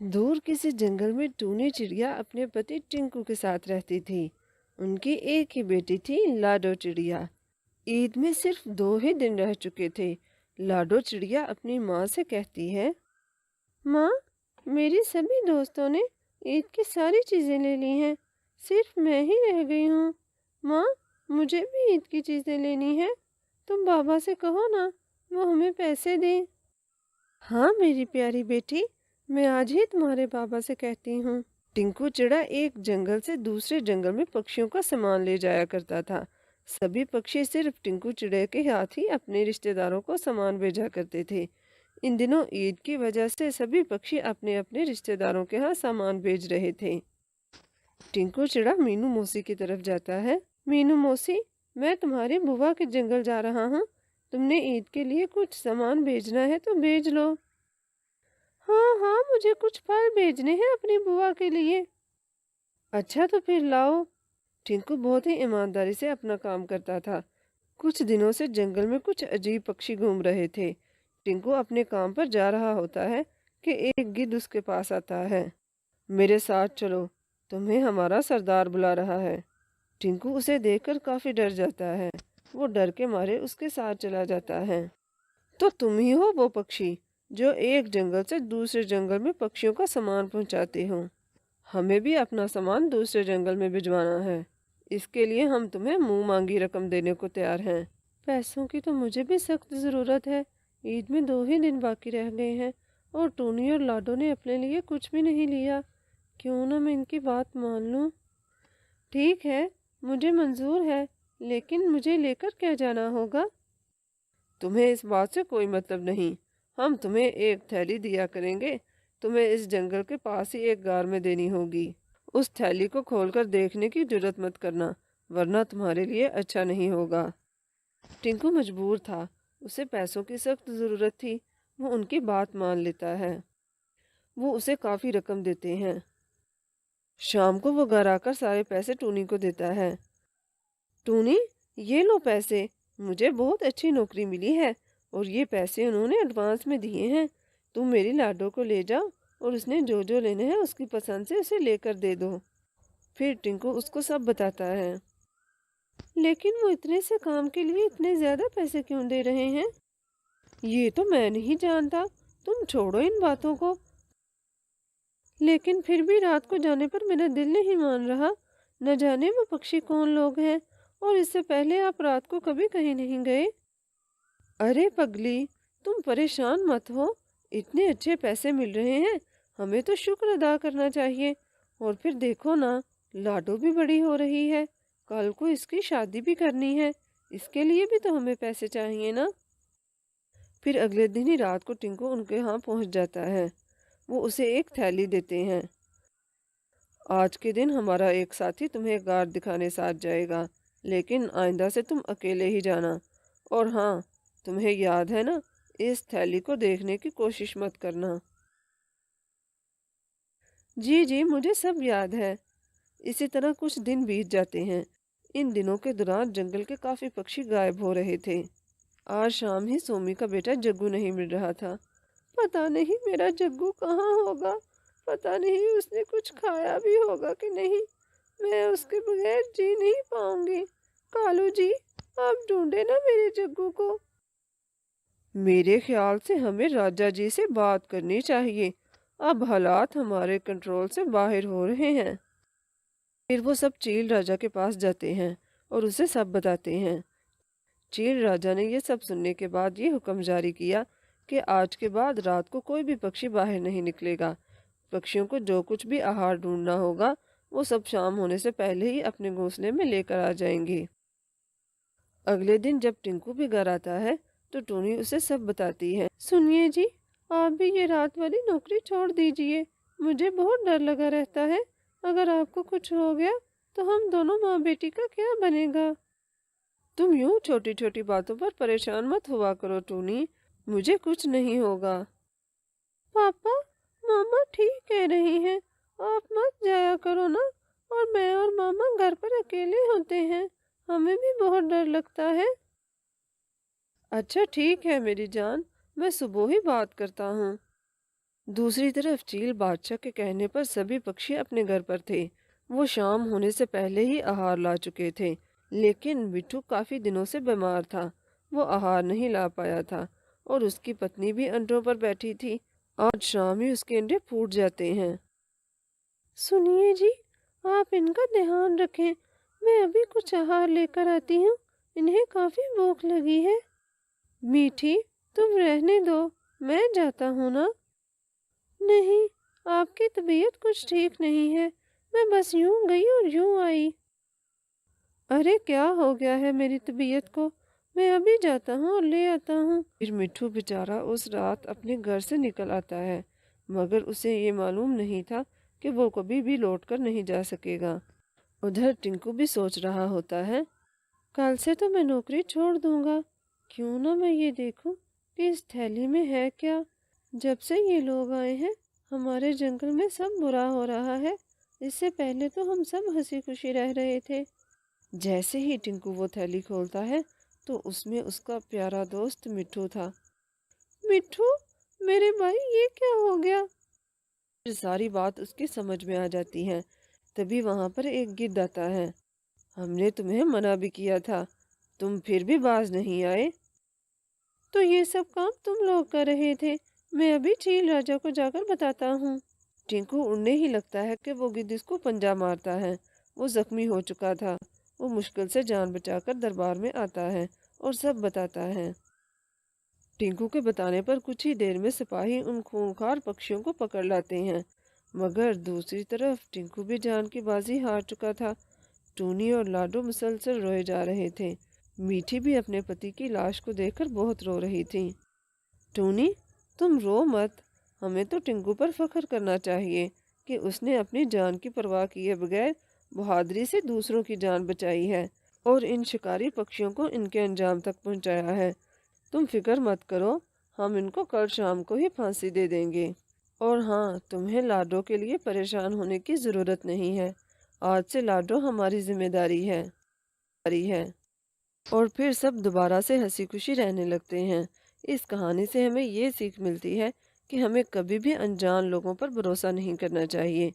दूर किसी जंगल में टूनी चिड़िया अपने पति टिंकू के साथ रहती थी। उनकी एक ही बेटी थी, लाडो चिड़िया। ईद में सिर्फ 2 ही दिन रह चुके थे। लाडो चिड़िया अपनी माँ से कहती है, माँ, मेरी सभी दोस्तों ने ईद की सारी चीज़ें ले ली हैं, सिर्फ मैं ही रह गई हूँ। माँ, मुझे भी ईद की चीज़ें लेनी है, तुम बाबा से कहो ना, वो हमें पैसे दें। हाँ मेरी प्यारी बेटी, मैं आज ही तुम्हारे बाबा से कहती हूँ। टिंकू चिड़ा एक जंगल से दूसरे जंगल में पक्षियों का सामान ले जाया करता था। सभी पक्षी सिर्फ टिंकू चिड़े के हाथ ही अपने रिश्तेदारों को सामान भेजा करते थे। इन दिनों ईद की वजह से सभी पक्षी अपने अपने रिश्तेदारों के यहाँ सामान भेज रहे थे। टिंकू चिड़ा मीनू मौसी की तरफ जाता है। मीनू मौसी, मैं तुम्हारी बुआ के जंगल जा रहा हूँ, तुमने ईद के लिए कुछ सामान भेजना है तो भेज लो। हाँ हाँ, मुझे कुछ फल भेजने हैं अपनी बुआ के लिए। अच्छा तो फिर लाओ। टिंकू बहुत ही ईमानदारी से अपना काम करता था। कुछ दिनों से जंगल में कुछ अजीब पक्षी घूम रहे थे। टिंकू अपने काम पर जा रहा होता है कि एक गिद्ध उसके पास आता है। मेरे साथ चलो, तुम्हें हमारा सरदार बुला रहा है। टिंकू उसे देखकर काफी डर जाता है। वो डर के मारे उसके साथ चला जाता है। तो तुम ही हो वो पक्षी जो एक जंगल से दूसरे जंगल में पक्षियों का सामान पहुंचाते हो। हमें भी अपना सामान दूसरे जंगल में भिजवाना है। इसके लिए हम तुम्हें मुंह मांगी रकम देने को तैयार हैं। पैसों की तो मुझे भी सख्त ज़रूरत है। ईद में 2 ही दिन बाकी रह गए हैं और टूनी और लाडो ने अपने लिए कुछ भी नहीं लिया। क्यों ना मैं इनकी बात मान लूं। ठीक है, मुझे मंजूर है, लेकिन मुझे लेकर क्या जाना होगा? तुम्हें इस बात से कोई मतलब नहीं। हम तुम्हें एक थैली दिया करेंगे। तुम्हें इस जंगल के पास ही एक गार में देनी होगी। उस थैली को खोलकर देखने की जरूरत मत करना, वरना तुम्हारे लिए अच्छा नहीं होगा। टिंकू मजबूर था, उसे पैसों की सख्त ज़रूरत थी। वो उनकी बात मान लेता है। वो उसे काफ़ी रकम देते हैं। शाम को वो घर आकर सारे पैसे टूनी को देता है। टूनी, ये लो पैसे, मुझे बहुत अच्छी नौकरी मिली है और ये पैसे उन्होंने एडवांस में दिए हैं। तुम मेरी लाडो को ले जाओ और उसने जो जो लेने हैं उसकी पसंद से उसे लेकर दे दो। फिर टिंकू उसको सब बताता है। लेकिन वो इतने से काम के लिए इतने ज़्यादा पैसे क्यों दे रहे हैं? ये तो मैं नहीं जानता, तुम छोड़ो इन बातों को। लेकिन फिर भी रात को जाने पर मेरा दिल नहीं मान रहा। न जाने वो पक्षी कौन लोग हैं, और इससे पहले आप रात को कभी कहीं नहीं गए। अरे पगली, तुम परेशान मत हो। इतने अच्छे पैसे मिल रहे हैं, हमें तो शुक्र अदा करना चाहिए। और फिर देखो ना, लाडो भी बड़ी हो रही है, कल को इसकी शादी भी करनी है। इसके लिए भी तो हमें पैसे चाहिए ना। फिर अगले दिन ही रात को टिंकू उनके यहाँ पहुँच जाता है। वो उसे एक थैली देते हैं। आज के दिन हमारा एक साथी तुम्हें गार दिखाने साथ जाएगा, लेकिन आइंदा से तुम अकेले ही जाना। और हाँ, तुम्हें याद है ना, इस थैली को देखने की कोशिश मत करना। जी जी, मुझे सब याद है। इसी तरह कुछ दिन बीत जाते हैं। इन दिनों के दौरान जंगल के काफी पक्षी गायब हो रहे थे। आज शाम ही सोमी का बेटा जग्गू नहीं मिल रहा था। पता नहीं मेरा जग्गू कहाँ होगा। पता नहीं उसने कुछ खाया भी होगा कि नहीं। मैं उसके बगैर जी नहीं पाऊंगी। कालू जी, आप ढूंढे ना मेरे जग्गू को। मेरे ख्याल से हमें राजा जी से बात करनी चाहिए। अब हालात हमारे कंट्रोल से बाहर हो रहे हैं। फिर वो सब चील राजा के पास जाते हैं और उसे सब बताते हैं। चील राजा ने ये सब सुनने के बाद ये हुक्म जारी किया कि आज के बाद रात को कोई भी पक्षी बाहर नहीं निकलेगा। पक्षियों को जो कुछ भी आहार ढूंढना होगा, वो सब शाम होने से पहले ही अपने घोंसले में लेकर आ जाएंगे। अगले दिन जब टिंकू भी घर आता है तो टूनी उसे सब बताती है। सुनिए जी, आप भी ये रात वाली नौकरी छोड़ दीजिए। मुझे बहुत डर लगा रहता है। अगर आपको कुछ हो गया तो हम दोनों माँ बेटी का क्या बनेगा? तुम यूं छोटी छोटी बातों पर परेशान मत हुआ करो टूनी, मुझे कुछ नहीं होगा। पापा, मामा ठीक कह रही हैं, आप मत जाया करो ना। और मैं और मामा घर पर अकेले होते हैं, हमें भी बहुत डर लगता है। अच्छा ठीक है मेरी जान, मैं सुबह ही बात करता हूँ। दूसरी तरफ चील बादशाह के कहने पर सभी पक्षी अपने घर पर थे। वो शाम होने से पहले ही आहार ला चुके थे, लेकिन मिट्ठू काफी दिनों से बीमार था। वो आहार नहीं ला पाया था और उसकी पत्नी भी अंडों पर बैठी थी। आज शाम ही उसके अंडे फूट जाते हैं। सुनिए जी, आप इनका ध्यान रखें। मैं अभी कुछ आहार लेकर आती हूँ। इन्हें काफी भूख लगी है। मीठी, तुम रहने दो, मैं जाता हूँ ना। नहीं, आपकी तबीयत कुछ ठीक नहीं है। मैं बस यूं गई और यूं आई। अरे क्या हो गया है मेरी तबीयत को? मैं अभी जाता हूँ और ले आता हूँ। फिर मिट्ठू बेचारा उस रात अपने घर से निकल आता है, मगर उसे ये मालूम नहीं था कि वो कभी भी लौट कर नहीं जा सकेगा। उधर टिंकू भी सोच रहा होता है, कल से तो मैं नौकरी छोड़ दूंगा। क्यों ना मैं ये देखूं कि इस थैली में है क्या। जब से ये लोग आए हैं, हमारे जंगल में सब बुरा हो रहा है। इससे पहले तो हम सब हंसी खुशी रह रहे थे। जैसे ही टिंकू वो थैली खोलता है तो उसमें उसका प्यारा दोस्त मिट्ठू था। मिट्ठू, मेरे भाई, ये क्या हो गया? फिर सारी बात उसकी समझ में आ जाती है। तभी वहां पर एक गिद्ध आता है। हमने तुम्हें मना भी किया था, तुम फिर भी बाज नहीं आए। तो ये सब काम तुम लोग कर रहे थे। मैं अभी चील राजा को जाकर बताता हूँ। टिंकू उड़ने ही लगता है कि वो गिद्ध इसको पंजा मारता है। वो जख्मी हो चुका था। वो मुश्किल से जान बचाकर दरबार में आता है और सब बताता है। टिंकू के बताने पर कुछ ही देर में सिपाही उन खूंखार पक्षियों को पकड़ लाते हैं। मगर दूसरी तरफ टिंकू भी जान की बाजी हार चुका था। टूनी और लाडो मुसलसल रोए जा रहे थे। मीठी भी अपने पति की लाश को देखकर बहुत रो रही थी। टूनी, तुम रो मत। हमें तो टिंकू पर फख्र करना चाहिए कि उसने अपनी जान की परवाह किए बगैर बहादुरी से दूसरों की जान बचाई है और इन शिकारी पक्षियों को इनके अंजाम तक पहुंचाया है। तुम फिक्र मत करो, हम इनको कल शाम को ही फांसी दे देंगे। और हाँ, तुम्हें लाडो के लिए परेशान होने की ज़रूरत नहीं है। आज से लाडो हमारी जिम्मेदारी है। और फिर सब दोबारा से हंसी खुशी रहने लगते हैं। इस कहानी से हमें ये सीख मिलती है कि हमें कभी भी अनजान लोगों पर भरोसा नहीं करना चाहिए।